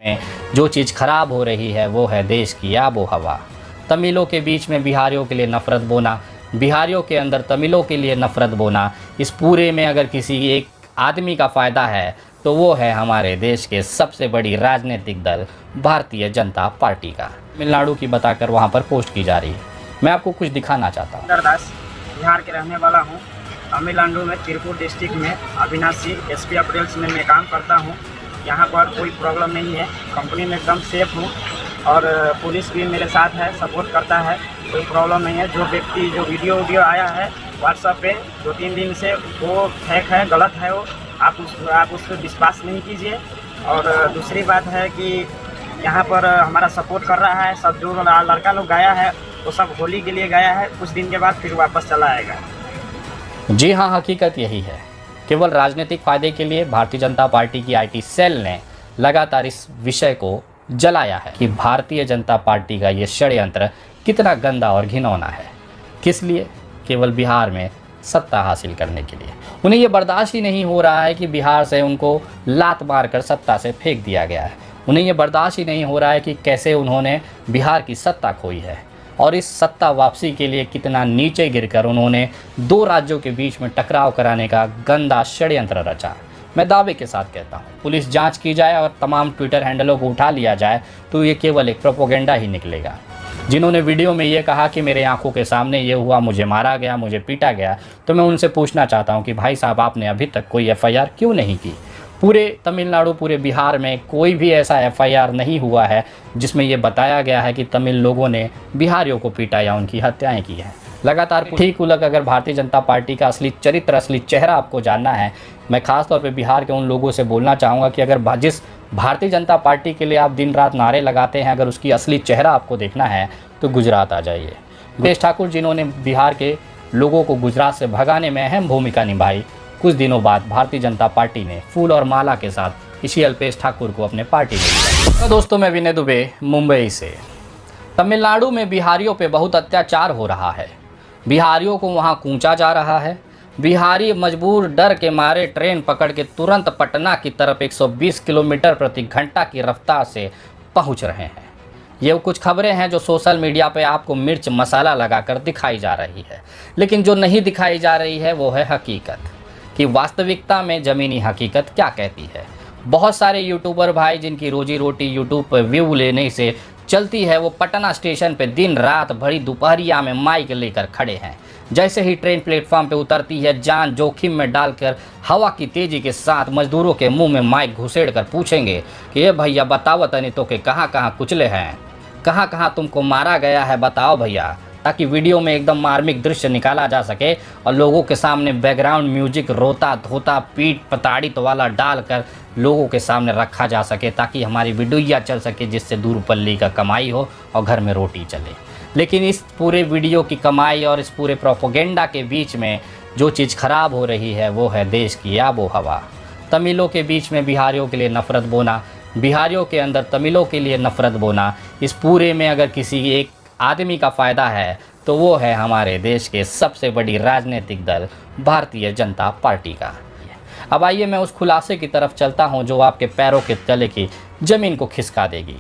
में जो चीज़ खराब हो रही है वो है देश की आबो हवा। तमिलों के बीच में बिहारियों के लिए नफ़रत बोना, बिहारियों के अंदर तमिलों के लिए नफ़रत बोना, इस पूरे में अगर किसी एक आदमी का फ़ायदा है तो वो है हमारे देश के सबसे बड़ी राजनीतिक दल भारतीय जनता पार्टी का। तमिलनाडु की बताकर वहाँ पर पोस्ट की जा रही है। मैं आपको कुछ दिखाना चाहता हूँ। दास बिहार के रहने वाला हूँ। तमिलनाडु में तिरुपुर डिस्ट्रिक्ट में अविनाशी एसपी अपरेल्स में मैं काम करता हूँ। यहाँ पर कोई प्रॉब्लम नहीं है, कंपनी में एकदम सेफ हूँ और पुलिस भी मेरे साथ है, सपोर्ट करता है, कोई प्रॉब्लम नहीं है। जो व्यक्ति जो वीडियो आया है व्हाट्सएप पे 2-3 दिन से, वो फेक है, गलत है, वो आप उस पर विश्वास नहीं कीजिए। और दूसरी बात है कि यहाँ पर हमारा सपोर्ट कर रहा है सब। जो लड़का लोग गया है वो सब होली के लिए गया है, कुछ दिन के बाद फिर वापस चला आएगा। जी हाँ, हकीकत यही है। केवल राजनीतिक फायदे के लिए भारतीय जनता पार्टी की आईटी सेल ने लगातार इस विषय को जलाया है कि भारतीय जनता पार्टी का ये षड्यंत्र कितना गंदा और घिनौना है। किस लिए? केवल बिहार में सत्ता हासिल करने के लिए। उन्हें ये बर्दाश्त ही नहीं हो रहा है कि बिहार से उनको लात मारकर सत्ता से फेंक दिया गया है। उन्हें ये बर्दाश्त ही नहीं हो रहा है कि कैसे उन्होंने बिहार की सत्ता खोई है और इस सत्ता वापसी के लिए कितना नीचे गिरकर उन्होंने दो राज्यों के बीच में टकराव कराने का गंदा षड्यंत्र रचा। मैं दावे के साथ कहता हूँ, पुलिस जांच की जाए और तमाम ट्विटर हैंडलों को उठा लिया जाए तो ये केवल एक प्रोपोगेंडा ही निकलेगा। जिन्होंने वीडियो में ये कहा कि मेरे आंखों के सामने ये हुआ, मुझे मारा गया, मुझे पीटा गया, तो मैं उनसे पूछना चाहता हूँ कि भाई साहब, आपने अभी तक कोई एफआईआर क्यों नहीं की? पूरे तमिलनाडु, पूरे बिहार में कोई भी ऐसा एफआईआर नहीं हुआ है जिसमें ये बताया गया है कि तमिल लोगों ने बिहारियों को पीटा या उनकी हत्याएं की हैं। लगातार ठीक उलट अगर भारतीय जनता पार्टी का असली चरित्र, असली चेहरा आपको जानना है, मैं खासतौर पे बिहार के उन लोगों से बोलना चाहूँगा कि अगर जिस भारतीय जनता पार्टी के लिए आप दिन रात नारे लगाते हैं, अगर उसकी असली चेहरा आपको देखना है तो गुजरात आ जाइए। अल्पेश ठाकुर, जिन्होंने बिहार के लोगों को गुजरात से भगाने में अहम भूमिका निभाई, कुछ दिनों बाद भारतीय जनता पार्टी ने फूल और माला के साथ इसी अल्पेश ठाकुर को अपने पार्टी में लिया। तो दोस्तों, मैं विनय दुबे, मुंबई से। तमिलनाडु में बिहारियों पे बहुत अत्याचार हो रहा है, बिहारियों को वहाँ कूचा जा रहा है। बिहारी मजबूर डर के मारे ट्रेन पकड़ के तुरंत पटना की तरफ 120 किलोमीटर प्रति घंटा की रफ्तार से पहुँच रहे हैं। ये कुछ खबरें हैं जो सोशल मीडिया पे आपको मिर्च मसाला लगाकर दिखाई जा रही है, लेकिन जो नहीं दिखाई जा रही है वो है हकीकत, कि वास्तविकता में ज़मीनी हकीकत क्या कहती है। बहुत सारे यूट्यूबर भाई जिनकी रोजी रोटी यूट्यूब पर व्यू लेने से चलती है, वो पटना स्टेशन पे दिन रात भरी दोपहरिया में माइक लेकर खड़े हैं। जैसे ही ट्रेन प्लेटफॉर्म पे उतरती है, जान जोखिम में डालकर हवा की तेज़ी के साथ मजदूरों के मुंह में माइक घुसेड़ कर पूछेंगे कि ये भैया बताओ तनी तो के कहाँ कहाँ कुचले हैं, कहाँ कहाँ तुमको मारा गया है, बताओ भैया, ताकि वीडियो में एकदम मार्मिक दृश्य निकाला जा सके और लोगों के सामने बैकग्राउंड म्यूजिक रोता धोता पीठ प्रताड़ित वाला डालकर लोगों के सामने रखा जा सके, ताकि हमारी वीडियो चल सके, जिससे दूर पल्ली का कमाई हो और घर में रोटी चले। लेकिन इस पूरे वीडियो की कमाई और इस पूरे प्रोपोगेंडा के बीच में जो चीज़ खराब हो रही है वो है देश की आबो हवा। तमिलों के बीच में बिहारियों के लिए नफ़रत बोना, बिहारियों के अंदर तमिलों के लिए नफ़रत बोना, इस पूरे में अगर किसी एक आदमी का फ़ायदा है तो वो है हमारे देश के सबसे बड़ी राजनीतिक दल भारतीय जनता पार्टी का। अब आइए मैं उस खुलासे की तरफ चलता हूं जो आपके पैरों के तले की ज़मीन को खिसका देगी।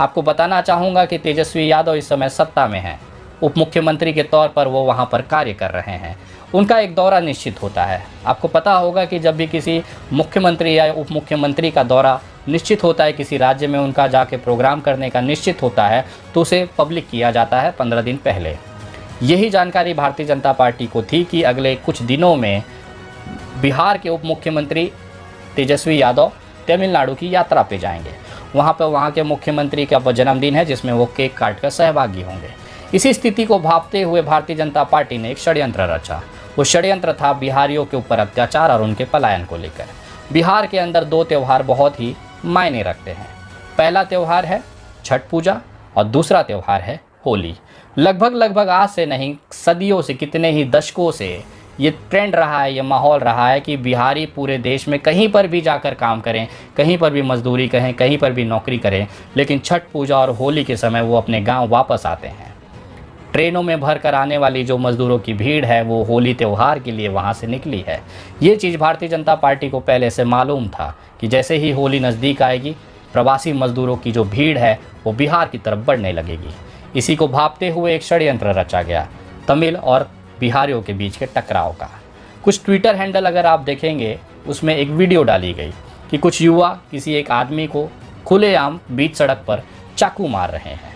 आपको बताना चाहूँगा कि तेजस्वी यादव इस समय सत्ता में हैं, उप मुख्यमंत्री के तौर पर वो वहाँ पर कार्य कर रहे हैं। उनका एक दौरा निश्चित होता है। आपको पता होगा कि जब भी किसी मुख्यमंत्री या उप मुख्यमंत्री का दौरा निश्चित होता है, किसी राज्य में उनका जाके प्रोग्राम करने का निश्चित होता है, तो उसे पब्लिक किया जाता है 15 दिन पहले। यही जानकारी भारतीय जनता पार्टी को थी कि अगले कुछ दिनों में बिहार के उप मुख्यमंत्री तेजस्वी यादव तमिलनाडु की यात्रा पे जाएंगे। वहाँ पर वहाँ के मुख्यमंत्री का जन्मदिन है, जिसमें वो केक काट कर सहभागी होंगे। इसी स्थिति को भांपते हुए भारतीय जनता पार्टी ने एक षड्यंत्र रचा। वो षड्यंत्र था बिहारियों के ऊपर अत्याचार और उनके पलायन को लेकर। बिहार के अंदर दो त्यौहार बहुत ही मायने रखते हैं। पहला त्यौहार है छठ पूजा और दूसरा त्यौहार है होली। लगभग आज से नहीं, सदियों से, कितने ही दशकों से ये ट्रेंड रहा है, ये माहौल रहा है कि बिहारी पूरे देश में कहीं पर भी जाकर काम करें, कहीं पर भी मजदूरी करें, कहीं पर भी नौकरी करें, लेकिन छठ पूजा और होली के समय वो अपने गांव वापस आते हैं। ट्रेनों में भर कर आने वाली जो मज़दूरों की भीड़ है वो होली त्यौहार के लिए वहाँ से निकली है। ये चीज़ भारतीय जनता पार्टी को पहले से मालूम था कि जैसे ही होली नज़दीक आएगी, प्रवासी मजदूरों की जो भीड़ है वो बिहार की तरफ बढ़ने लगेगी। इसी को भांपते हुए एक षड्यंत्र रचा गया तमिल और बिहारियों के बीच के टकराव का। कुछ ट्विटर हैंडल अगर आप देखेंगे, उसमें एक वीडियो डाली गई कि कुछ युवा किसी एक आदमी को खुलेआम बीच सड़क पर चाकू मार रहे हैं।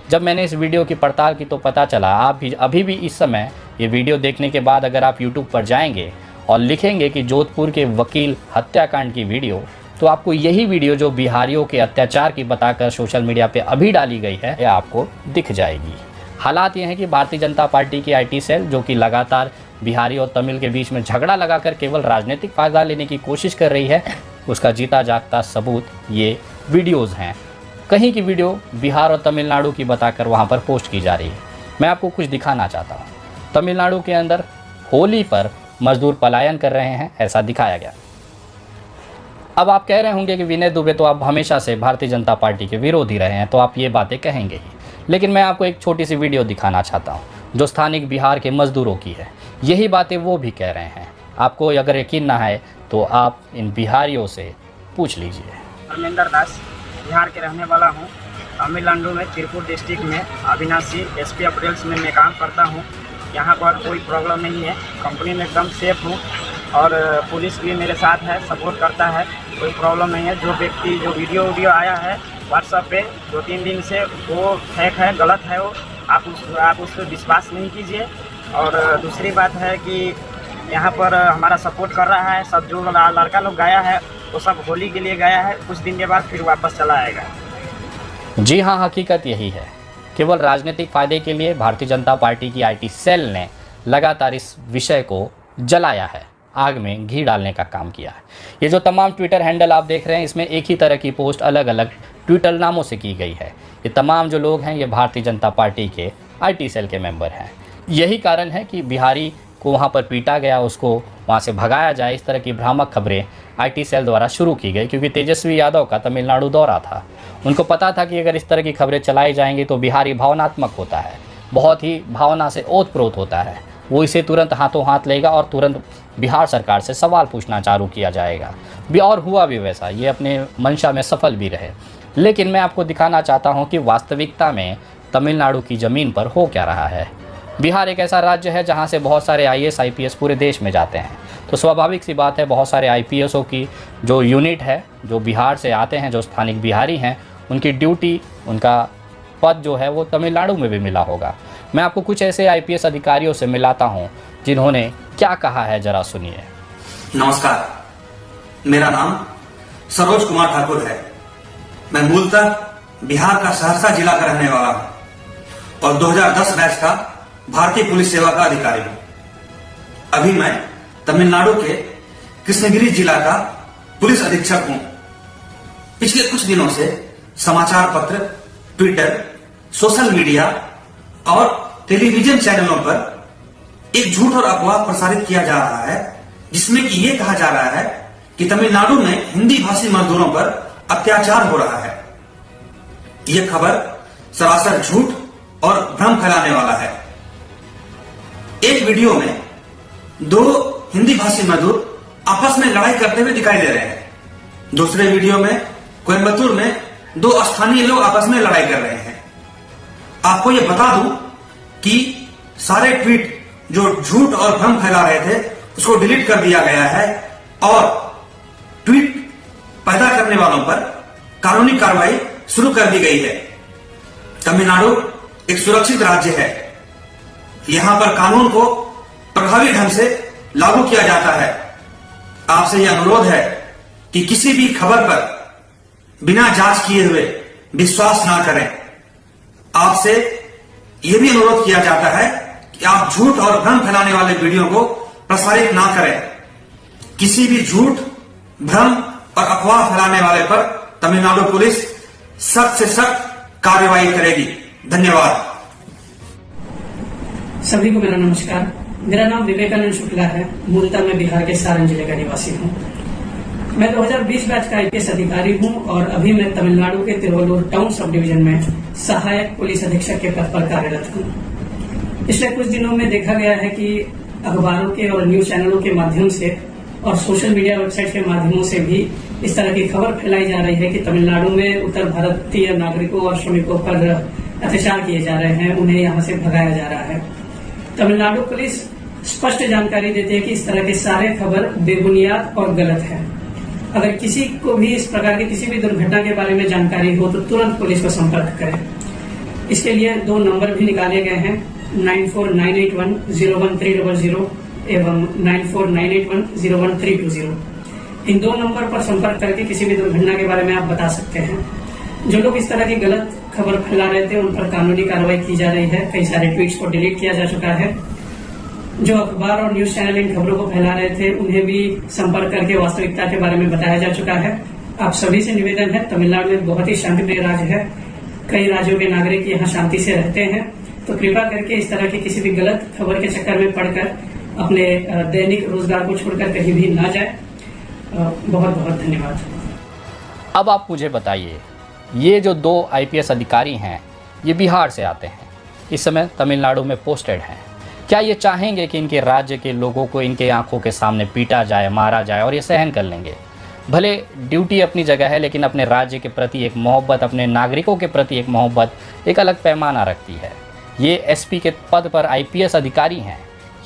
जब मैंने इस वीडियो की पड़ताल की तो पता चला, आप भी अभी भी इस समय ये वीडियो देखने के बाद अगर आप YouTube पर जाएंगे और लिखेंगे कि जोधपुर के वकील हत्याकांड की वीडियो, तो आपको यही वीडियो जो बिहारियों के अत्याचार की बताकर सोशल मीडिया पे अभी डाली गई है, यह आपको दिख जाएगी। हालात ये हैं कि भारतीय जनता पार्टी की IT सेल, जो कि लगातार बिहारी और तमिल के बीच में झगड़ा लगाकर केवल राजनीतिक फायदा लेने की कोशिश कर रही है, उसका जीता जागता सबूत ये वीडियोज़ हैं। कहीं की वीडियो बिहार और तमिलनाडु की बताकर वहाँ पर पोस्ट की जा रही है। मैं आपको कुछ दिखाना चाहता हूँ। तमिलनाडु के अंदर होली पर मजदूर पलायन कर रहे हैं, ऐसा दिखाया गया। अब आप कह रहे होंगे कि विनय दुबे तो आप हमेशा से भारतीय जनता पार्टी के विरोधी रहे हैं, तो आप ये बातें कहेंगे ही। लेकिन मैं आपको एक छोटी सी वीडियो दिखाना चाहता हूँ जो स्थानिक बिहार के मजदूरों की है। यही बातें वो भी कह रहे हैं। आपको अगर यकीन ना है तो आप इन बिहारियों से पूछ लीजिए। धर्मेंद्र दास बिहार के रहने वाला हूँ। तमिलनाडु में तिरुपुर डिस्ट्रिक्ट में अविनाशी SP अपरेल्स में मैं काम करता हूँ। यहाँ पर कोई प्रॉब्लम नहीं है, कंपनी में एकदम सेफ हूँ और पुलिस भी मेरे साथ है, सपोर्ट करता है, कोई प्रॉब्लम नहीं है। जो व्यक्ति जो वीडियो आया है व्हाट्सएप पे 2-3 दिन से, वो फेक है, गलत है, वो आप उस पर विश्वास नहीं कीजिए। और दूसरी बात है कि यहाँ पर हमारा सपोर्ट कर रहा है सब। जो लड़का लोग गया है वो सब होली के लिए गया है, कुछ दिन के बाद फिर वापस चला आएगा। जी हाँ, हकीकत यही है। केवल राजनीतिक फायदे के लिए भारतीय जनता पार्टी की IT सेल ने लगातार इस विषय को जलाया है, आग में घी डालने का काम किया है। ये जो तमाम ट्विटर हैंडल आप देख रहे हैं, इसमें एक ही तरह की पोस्ट अलग अलग ट्विटर नामों से की गई है। ये तमाम जो लोग हैं ये भारतीय जनता पार्टी के IT सेल के मेंबर हैं। यही कारण है कि बिहारी को वहाँ पर पीटा गया, उसको वहाँ से भगाया जाए, इस तरह की भ्रामक खबरें IT सेल द्वारा शुरू की गई। क्योंकि तेजस्वी यादव का तमिलनाडु दौरा था, उनको पता था कि अगर इस तरह की खबरें चलाई जाएंगी तो बिहारी भावनात्मक होता है, बहुत ही भावना से ओतप्रोत होता है, वो इसे तुरंत हाथों हाथ लेगा और तुरंत बिहार सरकार से सवाल पूछना चालू किया जाएगा। और हुआ भी वैसा, ये अपने मंशा में सफल भी रहे। लेकिन मैं आपको दिखाना चाहता हूँ कि वास्तविकता में तमिलनाडु की ज़मीन पर हो क्या रहा है। बिहार एक ऐसा राज्य है जहाँ से बहुत सारे IAS IPS पूरे देश में जाते हैं, तो स्वाभाविक सी बात है बहुत सारे IPSओं की जो यूनिट है, जो बिहार से आते हैं, जो स्थानिक बिहारी हैं, उनकी ड्यूटी, उनका पद जो है वो तमिलनाडु में भी मिला होगा। मैं आपको कुछ ऐसे IPS अधिकारियों से मिलाता हूँ जिन्होंने क्या कहा है, जरा सुनिए। नमस्कार, मेरा नाम सरोज कुमार ठाकुर है। मैं मूलतः बिहार का सहरसा जिला का रहने वाला हूँ और 2010 बैच का भारतीय पुलिस सेवा का अधिकारी हूँ। अभी मैं तमिलनाडु के कृष्णगिरी जिला का पुलिस अधीक्षक हूँ। पिछले कुछ दिनों से समाचार पत्र, ट्विटर, सोशल मीडिया और टेलीविजन चैनलों पर एक झूठ और अफवाह प्रसारित किया जा रहा है, जिसमें कि ये कहा जा रहा है कि तमिलनाडु में हिंदी भाषी मजदूरों पर अत्याचार हो रहा है। यह खबर सरासर झूठ और भ्रम फैलाने वाला है। एक वीडियो में 2 हिंदी भाषी मजदूर आपस में लड़ाई करते हुए दिखाई दे रहे हैं। दूसरे वीडियो में कोयम्बतूर में 2 स्थानीय लोग आपस में लड़ाई कर रहे हैं। आपको यह बता दूं कि सारे ट्वीट जो झूठ और भ्रम फैला रहे थे उसको डिलीट कर दिया गया है और ट्वीट पैदा करने वालों पर कानूनी कार्रवाई शुरू कर दी गई है। तमिलनाडु एक सुरक्षित राज्य है। यहां पर कानून को प्रभावी ढंग से लागू किया जाता है। आपसे यह अनुरोध है कि किसी भी खबर पर बिना जांच किए हुए विश्वास ना करें। आपसे यह भी अनुरोध किया जाता है कि आप झूठ और भ्रम फैलाने वाले वीडियो को प्रसारित ना करें। किसी भी झूठ, भ्रम और अफवाह फैलाने वाले पर तमिलनाडु पुलिस सख्त से सख्त कार्रवाई करेगी। धन्यवाद। सभी को मेरा नमस्कार। मेरा नाम विवेकानंद शुक्ला है। मूलतः मैं बिहार के सारण जिले का निवासी हूँ। मैं 2020 बैच का IPS अधिकारी हूँ और अभी मैं तमिलनाडु के तिरुवल्लुर टाउन सब डिवीजन में सहायक पुलिस अधीक्षक के पद पर कार्यरत हूँ। पिछले कुछ दिनों में देखा गया है कि अखबारों के और न्यूज चैनलों के माध्यम से और सोशल मीडिया वेबसाइट के माध्यमों से भी इस तरह की खबर फैलाई जा रही है कि तमिलनाडु में उत्तर भारतीय नागरिकों और श्रमिकों पर अत्याचार किए जा रहे हैं, उन्हें यहाँ से भगाया जा रहा है। तमिलनाडु पुलिस स्पष्ट जानकारी देती है कि इस तरह के सारे खबर बेबुनियाद और गलत है। अगर किसी को भी इस प्रकार की किसी भी दुर्घटना के बारे में जानकारी हो तो तुरंत पुलिस को संपर्क करें। इसके लिए 2 नंबर भी निकाले गए हैं, 9498101300 एवं 9498101320। इन 2 नंबर पर संपर्क करके किसी भी दुर्घटना के बारे में आप बता सकते हैं। जो लोग इस तरह की गलत खबर फैला रहे थे उन पर कानूनी कार्रवाई की जा रही है। कई सारे ट्वीट्स को डिलीट किया जा चुका है। जो अखबार और न्यूज चैनल इन खबरों को फैला रहे थे उन्हें भी संपर्क करके वास्तविकता के बारे में बताया जा चुका है। आप सभी से निवेदन है, तमिलनाडु में बहुत ही शांतिप्रिय राज्य है, कई राज्यों के नागरिक यहाँ शांति से रहते हैं, तो कृपा करके इस तरह की किसी भी गलत खबर के चक्कर में पड़कर अपने दैनिक रोजगार को छोड़कर कहीं भी ना जाए। बहुत बहुत धन्यवाद। अब आप मुझे बताइए, ये जो 2 IPS अधिकारी हैं ये बिहार से आते हैं, इस समय तमिलनाडु में पोस्टेड हैं। क्या ये चाहेंगे कि इनके राज्य के लोगों को इनके आंखों के सामने पीटा जाए, मारा जाए और ये सहन कर लेंगे? भले ड्यूटी अपनी जगह है, लेकिन अपने राज्य के प्रति एक मोहब्बत, अपने नागरिकों के प्रति एक मोहब्बत एक अलग पैमाना रखती है। ये SP के पद पर IPS अधिकारी हैं।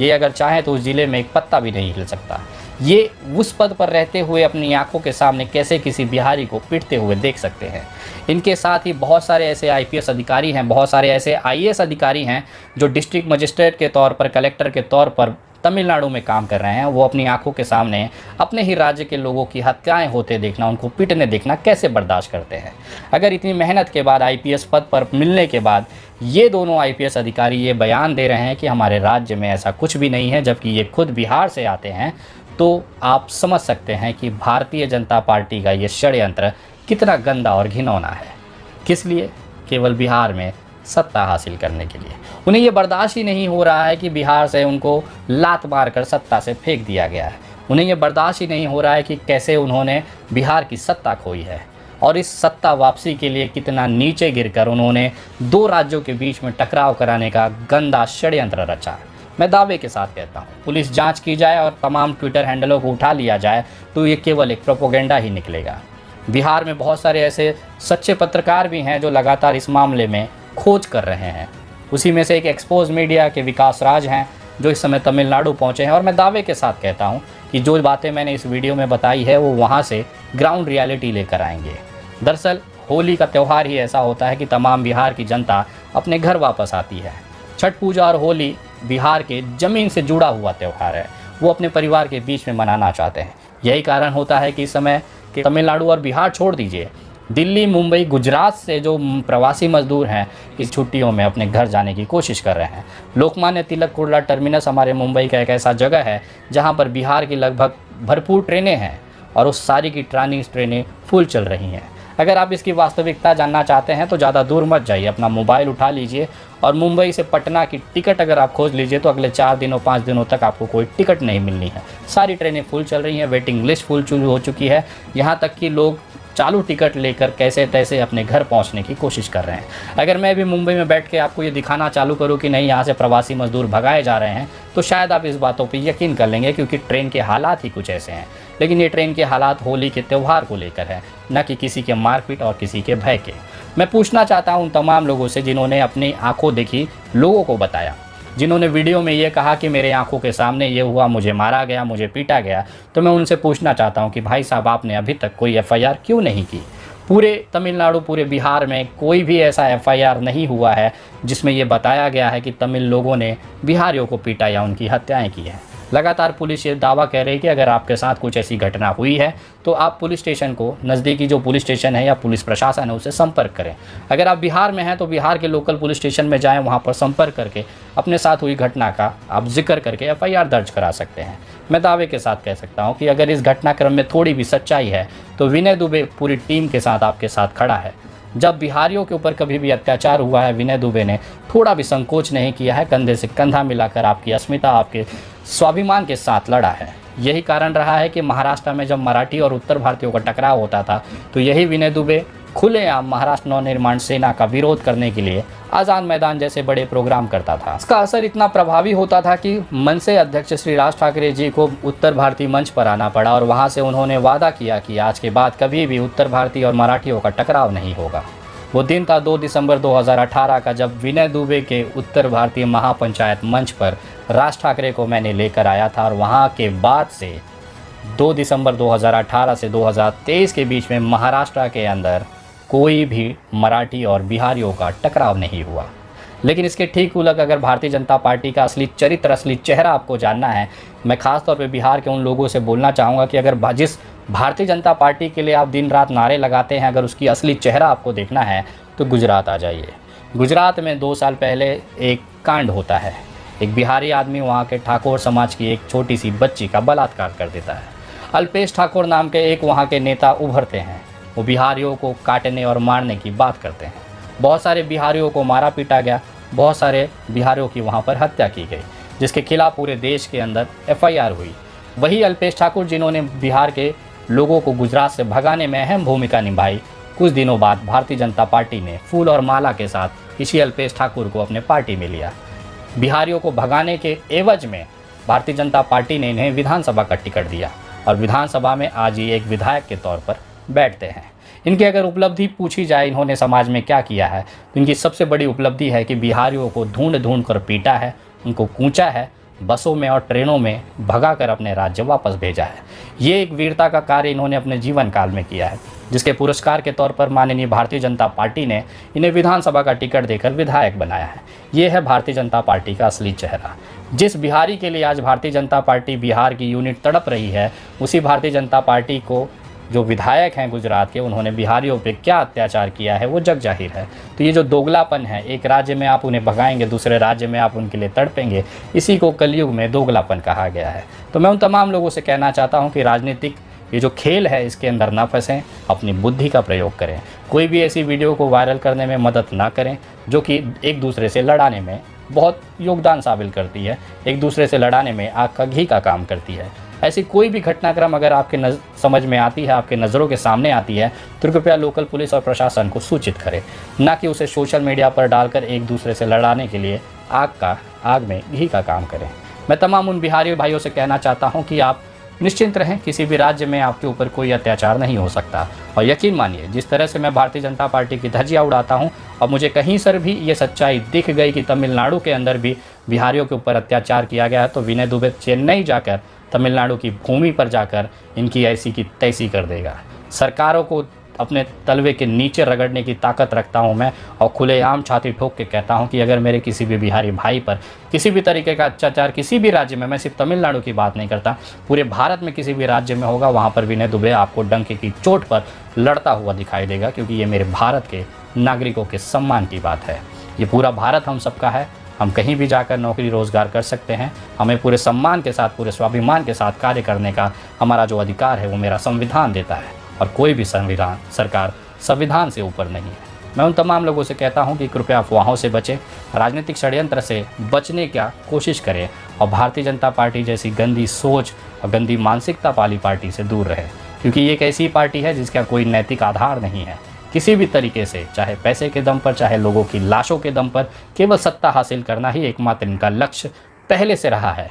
ये अगर चाहें तो उस ज़िले में एक पत्ता भी नहीं हिल सकता। ये उस पद पर रहते हुए अपनी आंखों के सामने कैसे किसी बिहारी को पीटते हुए देख सकते हैं। इनके साथ ही बहुत सारे ऐसे IPS अधिकारी हैं, बहुत सारे ऐसे IAS अधिकारी हैं जो डिस्ट्रिक्ट मजिस्ट्रेट के तौर पर, कलेक्टर के तौर पर तमिलनाडु में काम कर रहे हैं। वो अपनी आंखों के सामने अपने ही राज्य के लोगों की हत्याएं होते देखना, उनको पीटने देखना कैसे बर्दाश्त करते हैं। अगर इतनी मेहनत के बाद IPS पद पर मिलने के बाद ये दोनों IPS अधिकारी ये बयान दे रहे हैं कि हमारे राज्य में ऐसा कुछ भी नहीं है, जबकि ये खुद बिहार से आते हैं, तो आप समझ सकते हैं कि भारतीय जनता पार्टी का ये षड्यंत्र कितना गंदा और घिनौना है। किस लिए? केवल बिहार में सत्ता हासिल करने के लिए। उन्हें ये बर्दाश्त ही नहीं हो रहा है कि बिहार से उनको लात मारकर सत्ता से फेंक दिया गया है। उन्हें ये बर्दाश्त ही नहीं हो रहा है कि कैसे उन्होंने बिहार की सत्ता खोई है और इस सत्ता वापसी के लिए कितना नीचे गिरकर उन्होंने 2 राज्यों के बीच में टकराव कराने का गंदा षड्यंत्र रचा। मैं दावे के साथ कहता हूँ, पुलिस जांच की जाए और तमाम ट्विटर हैंडलों को उठा लिया जाए तो ये केवल एक प्रोपोगेंडा ही निकलेगा। बिहार में बहुत सारे ऐसे सच्चे पत्रकार भी हैं जो लगातार इस मामले में खोज कर रहे हैं। उसी में से एक एक्सपोज मीडिया के विकास राज हैं जो इस समय तमिलनाडु पहुंचे हैं और मैं दावे के साथ कहता हूं कि जो बातें मैंने इस वीडियो में बताई है वो वहां से ग्राउंड रियलिटी लेकर आएंगे। दरअसल होली का त्यौहार ही ऐसा होता है कि तमाम बिहार की जनता अपने घर वापस आती है। छठ पूजा और होली बिहार के ज़मीन से जुड़ा हुआ त्यौहार है, वो अपने परिवार के बीच में मनाना चाहते हैं। यही कारण होता है कि इस समय कि तमिलनाडु और बिहार छोड़ दीजिए, दिल्ली, मुंबई, गुजरात से जो प्रवासी मजदूर हैं इस छुट्टियों में अपने घर जाने की कोशिश कर रहे हैं। लोकमान्य तिलक कुर्ला टर्मिनस हमारे मुंबई का एक ऐसा जगह है जहां पर बिहार की लगभग भरपूर ट्रेनें हैं और उस सारी की ट्रेनें फुल चल रही हैं। अगर आप इसकी वास्तविकता जानना चाहते हैं तो ज़्यादा दूर मत जाइए, अपना मोबाइल उठा लीजिए और मुंबई से पटना की टिकट अगर आप खोज लीजिए तो अगले 4 दिनों 5 दिनों तक आपको कोई टिकट नहीं मिलनी है। सारी ट्रेनें फुल चल रही हैं, वेटिंग लिस्ट फुल हो चुकी है। यहाँ तक कि लोग चालू टिकट लेकर कैसे तैसे अपने घर पहुंचने की कोशिश कर रहे हैं। अगर मैं भी मुंबई में बैठ के आपको ये दिखाना चालू करूं कि नहीं यहाँ से प्रवासी मजदूर भगाए जा रहे हैं तो शायद आप इस बातों पे यकीन कर लेंगे, क्योंकि ट्रेन के हालात ही कुछ ऐसे हैं। लेकिन ये ट्रेन के हालात होली के त्यौहार को लेकर है, न कि किसी के मारपीट और किसी के भय के। मैं पूछना चाहता हूँ उन तमाम लोगों से जिन्होंने अपनी आंखों देखी लोगों को बताया, जिन्होंने वीडियो में ये कहा कि मेरे आंखों के सामने ये हुआ, मुझे मारा गया, मुझे पीटा गया, तो मैं उनसे पूछना चाहता हूँ कि भाई साहब आपने अभी तक कोई FIR क्यों नहीं की? पूरे तमिलनाडु, पूरे बिहार में कोई भी ऐसा FIR नहीं हुआ है जिसमें ये बताया गया है कि तमिल लोगों ने बिहारियों को पीटा या उनकी हत्याएं की हैं। लगातार पुलिस ये दावा कर रही है कि अगर आपके साथ कुछ ऐसी घटना हुई है तो आप पुलिस स्टेशन को, नज़दीकी जो पुलिस स्टेशन है या पुलिस प्रशासन है, उससे संपर्क करें। अगर आप बिहार में हैं तो बिहार के लोकल पुलिस स्टेशन में जाएं, वहां पर संपर्क करके अपने साथ हुई घटना का आप जिक्र करके FIR दर्ज करा सकते हैं। मैं दावे के साथ कह सकता हूं कि अगर इस घटनाक्रम में थोड़ी भी सच्चाई है तो विनय दुबे पूरी टीम के साथ आपके साथ खड़ा है। जब बिहारियों के ऊपर कभी भी अत्याचार हुआ है, विनय दुबे ने थोड़ा भी संकोच नहीं किया है, कंधे से कंधा मिलाकर आपकी अस्मिता, आपके स्वाभिमान के साथ लड़ा है। यही कारण रहा है कि महाराष्ट्र में जब मराठी और उत्तर भारतीयों का टकराव होता था तो यही विनय दुबे खुलेआम महाराष्ट्र नवनिर्माण सेना का विरोध करने के लिए आज़ाद मैदान जैसे बड़े प्रोग्राम करता था। इसका असर इतना प्रभावी होता था कि मनसे अध्यक्ष श्री राज ठाकरे जी को उत्तर भारतीय मंच पर आना पड़ा और वहाँ से उन्होंने वादा किया कि आज के बाद कभी भी उत्तर भारतीय और मराठियों का टकराव नहीं होगा। वो दिन था 2 दिसंबर 2018 का, जब विनय दुबे के उत्तर भारतीय महापंचायत मंच पर राज ठाकरे को मैंने लेकर आया था और वहाँ के बाद से 2 दिसंबर 2018 से 2023 के बीच में महाराष्ट्र के अंदर कोई भी मराठी और बिहारियों का टकराव नहीं हुआ। लेकिन इसके ठीक उलट अगर भारतीय जनता पार्टी का असली चरित्र, असली चेहरा आपको जानना है, मैं खासतौर पे बिहार के उन लोगों से बोलना चाहूँगा कि अगर जिस भारतीय जनता पार्टी के लिए आप दिन रात नारे लगाते हैं, अगर उसकी असली चेहरा आपको देखना है तो गुजरात आ जाइए। गुजरात में 2 साल पहले एक कांड होता है। एक बिहारी आदमी वहाँ के ठाकुर समाज की एक छोटी सी बच्ची का बलात्कार कर देता है। अल्पेश ठाकुर नाम के एक वहाँ के नेता उभरते हैं। वो बिहारियों को काटने और मारने की बात करते हैं। बहुत सारे बिहारियों को मारा पीटा गया, बहुत सारे बिहारियों की वहाँ पर हत्या की गई, जिसके खिलाफ पूरे देश के अंदर FIR हुई। वही अल्पेश ठाकुर जिन्होंने बिहार के लोगों को गुजरात से भगाने में अहम भूमिका निभाई, कुछ दिनों बाद भारतीय जनता पार्टी ने फूल और माला के साथ इसी अल्पेश ठाकुर को अपने पार्टी में लिया। बिहारियों को भगाने के एवज में भारतीय जनता पार्टी ने इन्हें विधानसभा का टिकट दिया और विधानसभा में आज ये एक विधायक के तौर पर बैठते हैं। इनकी अगर उपलब्धि पूछी जाए, इन्होंने समाज में क्या किया है, तो इनकी सबसे बड़ी उपलब्धि है कि बिहारियों को ढूंढ ढूंढ कर पीटा है, उनको कूचा है, बसों में और ट्रेनों में भगाकर अपने राज्य वापस भेजा है। ये एक वीरता का कार्य इन्होंने अपने जीवन काल में किया है, जिसके पुरस्कार के तौर पर माननीय भारतीय जनता पार्टी ने इन्हें विधानसभा का टिकट देकर विधायक बनाया है। ये है भारतीय जनता पार्टी का असली चेहरा। जिस बिहारी के लिए आज भारतीय जनता पार्टी बिहार की यूनिट तड़प रही है, उसी भारतीय जनता पार्टी को जो विधायक हैं गुजरात के, उन्होंने बिहारियों पे क्या अत्याचार किया है वो जग जाहिर है। तो ये जो दोगलापन है, एक राज्य में आप उन्हें भगाएंगे, दूसरे राज्य में आप उनके लिए तड़पेंगे, इसी को कलयुग में दोगलापन कहा गया है। तो मैं उन तमाम लोगों से कहना चाहता हूँ कि राजनीतिक ये जो खेल है इसके अंदर ना फंसें, अपनी बुद्धि का प्रयोग करें। कोई भी ऐसी वीडियो को वायरल करने में मदद ना करें जो कि एक दूसरे से लड़ाने में बहुत योगदान शामिल करती है, एक दूसरे से लड़ाने में आग का घी का काम करती है। ऐसी कोई भी घटनाक्रम अगर आपके समझ में आती है, आपके नज़रों के सामने आती है, तो कृपया लोकल पुलिस और प्रशासन को सूचित करें, ना कि उसे सोशल मीडिया पर डालकर एक दूसरे से लड़ाने के लिए आग में घी का काम करें। मैं तमाम उन बिहारी भाइयों से कहना चाहता हूं कि आप निश्चिंत रहें, किसी भी राज्य में आपके ऊपर कोई अत्याचार नहीं हो सकता। और यकीन मानिए, जिस तरह से मैं भारतीय जनता पार्टी की धज्जियाँ उड़ाता हूँ, और मुझे कहीं सर भी ये सच्चाई दिख गई कि तमिलनाडु के अंदर भी बिहारियों के ऊपर अत्याचार किया गया है, तो विनय दुबे चेन्नई जाकर तमिलनाडु की भूमि पर जाकर इनकी ऐसी की तैसी कर देगा। सरकारों को अपने तलवे के नीचे रगड़ने की ताकत रखता हूं मैं, और खुलेआम छाती ठोक के कहता हूं कि अगर मेरे किसी भी बिहारी भाई पर किसी भी तरीके का अत्याचार किसी भी राज्य में, मैं सिर्फ तमिलनाडु की बात नहीं करता, पूरे भारत में किसी भी राज्य में होगा, वहां पर विनय दुबे आपको डंके की चोट पर लड़ता हुआ दिखाई देगा, क्योंकि ये मेरे भारत के नागरिकों के सम्मान की बात है। ये पूरा भारत हम सबका है, हम कहीं भी जाकर नौकरी रोज़गार कर सकते हैं। हमें पूरे सम्मान के साथ, पूरे स्वाभिमान के साथ कार्य करने का हमारा जो अधिकार है वो मेरा संविधान देता है, और कोई भी सरकार संविधान से ऊपर नहीं है। मैं उन तमाम लोगों से कहता हूं कि कृपया अफवाहों से बचें, राजनीतिक षड्यंत्र से बचने की कोशिश करें, और भारतीय जनता पार्टी जैसी गंदी सोच और गंदी मानसिकता वाली पार्टी से दूर रहें, क्योंकि ये एक ऐसी पार्टी है जिसका कोई नैतिक आधार नहीं है। किसी भी तरीके से, चाहे पैसे के दम पर, चाहे लोगों की लाशों के दम पर, केवल सत्ता हासिल करना ही एकमात्र इनका लक्ष्य पहले से रहा है।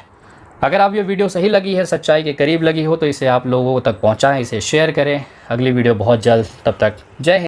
अगर आप ये वीडियो सही लगी है, सच्चाई के करीब लगी हो, तो इसे आप लोगों तक पहुंचाएं, इसे शेयर करें। अगली वीडियो बहुत जल्द, तब तक जय हिंद।